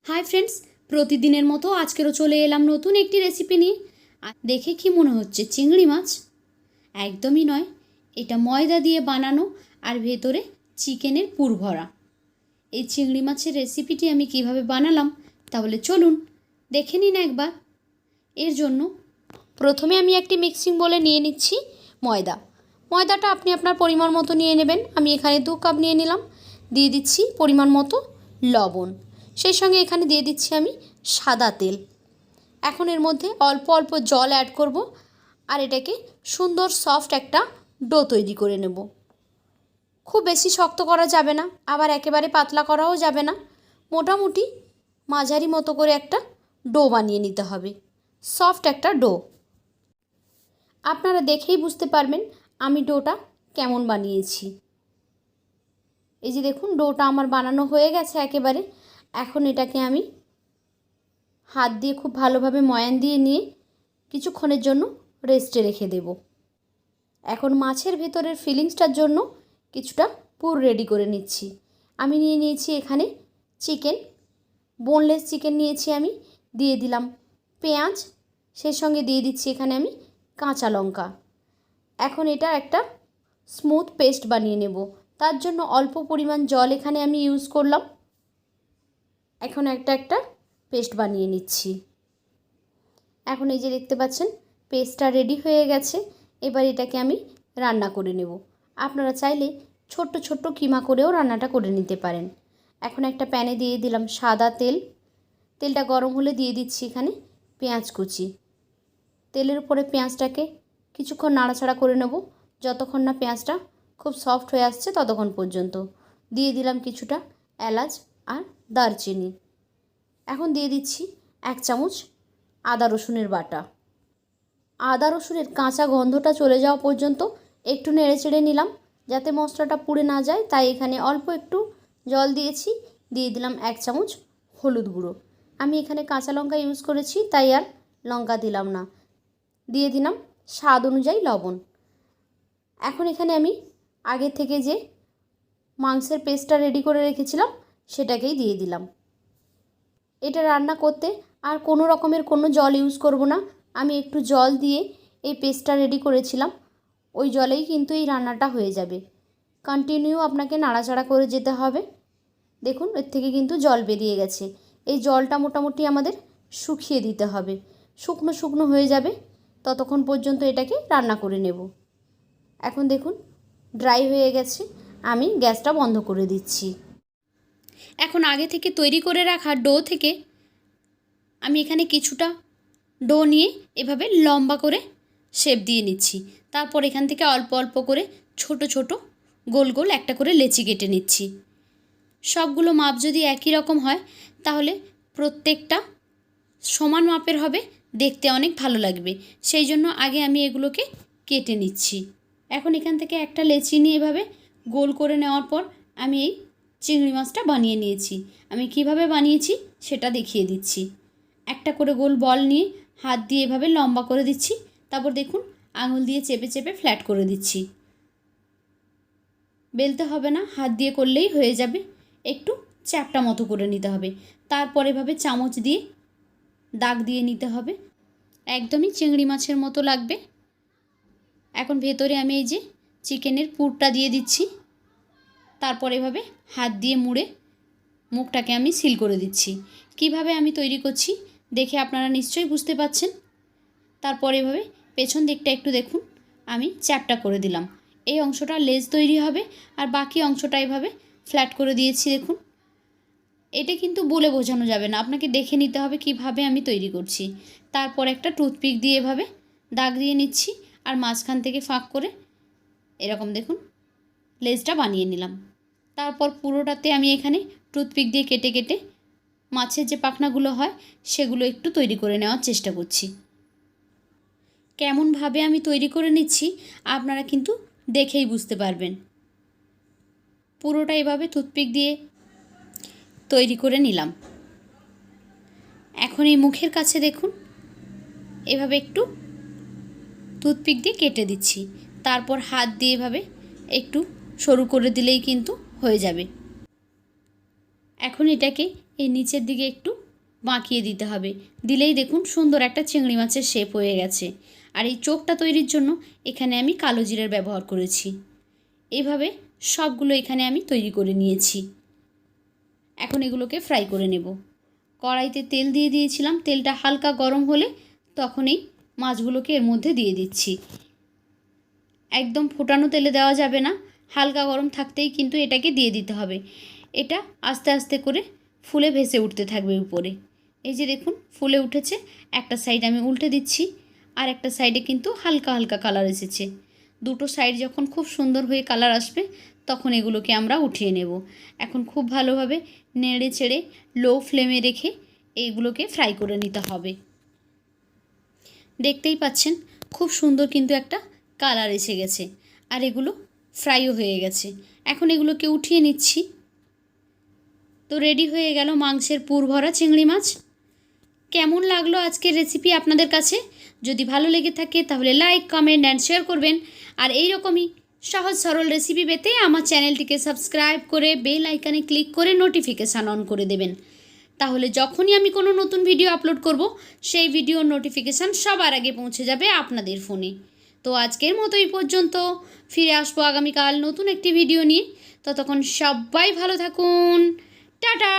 Hi friends, প্রতিদিনের মতো আজকেরও চলে এলাম নতুন একটি রেসিপি নিয়ে। দেখে কি মনে হচ্ছে চিংড়ি মাছ? একদমই নয়, এটা ময়দা দিয়ে বানানো আর ভেতরে চিকেনের পুর ভরা। এই চিংড়ি মাছের রেসিপিটি আমি কিভাবে বানালাম তাহলে চলুন দেখে নিন একবার। এর জন্য প্রথমে আমি একটি মিক্সিং বোলে নিয়ে নিচ্ছি ময়দাটা আপনি আপনার পরিমাণ মতো নিয়ে নেবেন। আমি এখানে 2 কাপ নিয়ে নিলাম। দিয়ে দিচ্ছি পরিমাণ মতো লবণ, সেই সঙ্গে এখানে দিয়ে দিচ্ছি আমি সাদা তেল। এখন এর মধ্যে অল্প অল্প জল অ্যাড করব আর এটাকে সুন্দর সফট একটা ডো তৈরি করে নেব। খুব বেশি শক্ত করা যাবে না, আবার একেবারে পাতলা করাও যাবে না, মোটামুটি মাঝারি মতো করে একটা ডো বানিয়ে নিতে হবে, সফট একটা ডো। আপনারা দেখেই বুঝতে পারবেন আমি ডোটা কেমন বানিয়েছি। এই যে দেখুন, ডোটা আমার বানানো হয়ে গেছে একেবারে। এখন এটাকে আমি হাত দিয়ে খুব ভালোভাবে ময়ান দিয়ে নিয়ে কিছুক্ষণের জন্য রেস্টে রেখে দেব। এখন মাছের ভেতরের ফিলিংসটার জন্য কিছুটা পুর রেডি করে নিচ্ছি। আমি নিয়ে নিয়েছি এখানে চিকেন, বোনলেস চিকেন নিয়েছি আমি। দিয়ে দিলাম পেঁয়াজ, সেই সঙ্গে দিয়ে দিচ্ছি এখানে আমি কাঁচা লঙ্কা। এখন এটা একটা স্মুথ পেস্ট বানিয়ে নেব, তার জন্য অল্প পরিমাণ জল এখানে আমি ইউজ করলাম। এখন একটা পেস্ট বানিয়ে নিচ্ছি। এখন এই যে দেখতে পাচ্ছেন পেস্টটা রেডি হয়ে গেছে। এবার এটাকে আমি রান্না করে নেব। আপনারা চাইলে ছোট্ট ছোট্ট কিমা করেও রান্নাটা করে নিতে পারেন। এখন একটা প্যানে দিয়ে দিলাম সাদা তেল। তেলটা গরম হলে দিয়ে দিচ্ছি এখানে পেঁয়াজ কুচি। তেলের উপরে পেঁয়াজটাকে কিছুক্ষণ নাড়াচাড়া করে নেব, যতক্ষণ না পেঁয়াজটা খুব সফট হয়ে আসছে ততক্ষণ পর্যন্ত। দিয়ে দিলাম কিছুটা এলাচ আর দারচিনি। এখন দিয়ে দিচ্ছি 1 চামচ আদা রসুনের বাটা। আদা রসুনের কাঁচা গন্ধটা চলে যাওয়া পর্যন্ত একটু নেড়ে চেড়ে নিলাম, যাতে মশলাটা পুড়ে না যায়। তাই এখানে অল্প একটু জল দিয়েছি। দিয়ে দিলাম 1 চামচ হলুদ গুঁড়ো। আমি এখানে কাঁচা লঙ্কা ইউজ করেছি, তাই আর লঙ্কা দিলাম না। দিয়ে দিলাম স্বাদ অনুযায়ী লবণ। এখন এখানে আমি আগে থেকে যে মাংসের পেস্টটা রেডি করে রেখেছিলাম সেটাকেই দিয়ে দিলাম। এটা রান্না করতে আর কোনো রকমের কোনো জল ইউজ করব না। আমি একটু জল দিয়ে এই পেস্টটা রেডি করেছিলাম, ওই জলেই কিন্তু এই রান্নাটা হয়ে যাবে। কন্টিনিউ আপনাকে নাড়াচাড়া করে যেতে হবে। দেখুন এর থেকে কিন্তু জল বেরিয়ে গেছে। এই জলটা মোটামুটি আমাদের শুকিয়ে দিতে হবে, শুকনো শুকনো হয়ে যাবে, ততক্ষণ পর্যন্ত এটাকে রান্না করে নেব। এখন দেখুন ড্রাই হয়ে গেছে, আমি গ্যাসটা বন্ধ করে দিচ্ছি। এখন আগে থেকে তৈরি করে রাখা ডো থেকে আমি এখানে কিছুটা ডো নিয়ে এভাবে লম্বা করে শেপ দিয়ে নিচ্ছি। তারপর এখান থেকে অল্প অল্প করে ছোট ছোট গোল গোল একটা করে লেচি কেটে নিচ্ছি। সবগুলো মাপ যদি একই রকম হয় তাহলে প্রত্যেকটা সমান মাপের হবে, দেখতে অনেক ভালো লাগবে। সেই জন্য আগে আমি এগুলোকে কেটে নিচ্ছি। এখন এখান থেকে একটা লেচি নিয়ে এভাবে গোল করে নেওয়ার পর আমি এই চিংড়ি মাছটা বানিয়ে নিয়েছি। আমি কিভাবে বানিয়েছি সেটা দেখিয়ে দিচ্ছি। একটা করে গোল বল নিয়ে হাত দিয়ে এভাবে লম্বা করে দিচ্ছি, তারপর দেখুন আঙুল দিয়ে চেপে চেপে ফ্ল্যাট করে দিচ্ছি। বেলতে হবে না, হাত দিয়ে করলেই হয়ে যাবে। একটু চ্যাপটা মতো করে নিতে হবে, তারপর এভাবে চামচ দিয়ে দাগ দিয়ে নিতে হবে, একদমই চিংড়ি মাছের মতো লাগবে। এখন ভেতরে আমি এই যে চিকেনের পুরটা দিয়ে দিচ্ছি, তারপর এভাবে হাত দিয়ে মুড়ে মুখটাকে আমি সিল করে দিচ্ছি। কিভাবে আমি তৈরি করছি দেখে আপনারা নিশ্চয়ই বুঝতে পাচ্ছেন। তারপর এভাবে পেছন দিকটা একটু দেখুন আমি চ্যাপটা করে দিলাম। এই অংশটা লেজ তৈরি হবে আর বাকি অংশটা এভাবে ফ্ল্যাট করে দিয়েছি। দেখুন এটা কিন্তু বলে বোঝানো যাবে না, আপনাকে দেখে নিতে হবে কিভাবে আমি তৈরি করছি। তারপর একটা টুথপিক দিয়ে এভাবে দাগ দিয়ে নিচ্ছি আর মাঝখান থেকে ফাঁক করে এরকম দেখুন লেজটা বানিয়ে নিলাম। তারপর পুরোটাতে আমি এখানে টুথপিক দিয়ে কেটে কেটে মাছের যে পাখনাগুলো হয় সেগুলো একটু তৈরি করে নেওয়ার চেষ্টা করছি। কেমনভাবে আমি তৈরি করে নিচ্ছি আপনারা কিন্তু দেখেই বুঝতে পারবেন। পুরোটা এভাবে টুথপিক দিয়ে তৈরি করে নিলাম। এখন এই মুখের কাছে দেখুন এভাবে একটু টুথপিক দিয়ে কেটে দিচ্ছি, তারপর হাত দিয়ে এভাবে একটু সরু করে দিলেই কিন্তু হয়ে যাবে। এখন এটাকে এই নিচের দিকে একটু বাঁকিয়ে দিতে হবে। দিলেই দেখুন সুন্দর একটা চিংড়ি মাছের শেপ হয়ে গেছে। আর এই চোখটা তৈরির জন্য এখানে আমি কালো জিরের ব্যবহার করেছি। এইভাবে সবগুলো এখানে আমি তৈরি করে নিয়েছি। এখন এগুলোকে ফ্রাই করে নেব। কড়াইতে তেল দিয়ে দিয়েছিলাম, তেলটা হালকা গরম হলে তখনই মাছগুলোকে এর মধ্যে দিয়ে দিচ্ছি। একদম ফোটানো তেলে দেওয়া যাবে না, হালকা গরম থাকতেই কিন্তু এটাকে দিয়ে দিতে হবে। এটা আস্তে আস্তে করে ফুলে ভেসে উঠতে থাকবে উপরে। এই যে দেখুন ফুলে উঠেছে, একটা সাইড আমি উল্টে দিচ্ছি, আর একটা সাইডে কিন্তু হালকা হালকা কালার এসেছে। দুটো সাইড যখন খুব সুন্দর হয়ে কালার আসবে তখন এগুলোকে আমরা উঠিয়ে নেব। এখন খুব ভালোভাবে নেড়ে চেড়ে লো ফ্লেমে রেখে এইগুলোকে ফ্রাই করে নিতে হবে। দেখতেই পাচ্ছেন খুব সুন্দর কিন্তু একটা কালার এসে গেছে, আর এগুলো ফ্রাইও হয়ে গেছে। এখন এগুলোকে উঠিয়ে নিচ্ছি। তো রেডি হয়ে গেল মাংসের পুর ভরা চিংড়ি মাছ। কেমন লাগলো আজকের রেসিপি আপনাদের কাছে? যদি ভালো লেগে থাকে তাহলে লাইক, কমেন্ট অ্যান্ড শেয়ার করবেন। আর এই রকমই সহজ সরল রেসিপি পেতে আমার চ্যানেলটিকে সাবস্ক্রাইব করে বেল আইকনে ক্লিক করে নোটিফিকেশান অন করে দেবেন। তাহলে যখনই আমি কোনো নতুন ভিডিও আপলোড করব সেই ভিডিওর নোটিফিকেশান সবার আগে পৌঁছে যাবে আপনাদের ফোনে। তো আজকের মতো এই পর্যন্ত, ফিরে আসবো আগামীকাল নতুন একটি ভিডিও নিয়ে। ততক্ষণ সবাই ভালো থাকুন। টাটা।